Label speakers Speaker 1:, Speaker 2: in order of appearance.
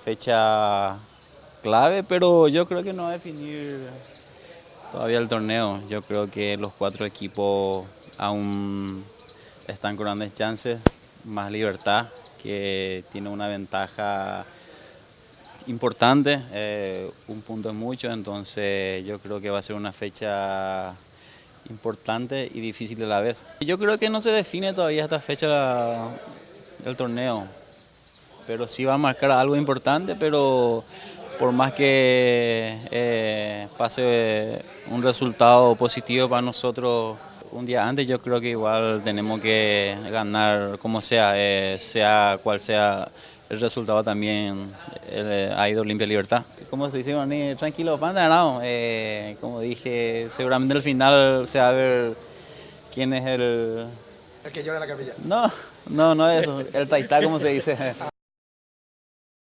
Speaker 1: fecha clave, pero yo creo que no va a definir todavía el torneo. Yo creo que los cuatro equipos aún están con grandes chances, más Libertad, que tiene una ventaja importante, un punto es mucho, entonces yo creo que va a ser una fecha importante y difícil a la vez. Yo creo que no se define todavía esta fecha del torneo, pero sí va a marcar algo importante, pero por más que pase un resultado positivo para nosotros un día antes, yo creo que igual tenemos que ganar como sea, sea cual sea el resultado también ha ido Olimpia Libertad. Como se dice, Mani, tranquilo, panda, no. Como dije, seguramente al final se va a ver quién es el...
Speaker 2: El que llora en la capilla.
Speaker 1: No, no, no es eso, el taitá, como se dice.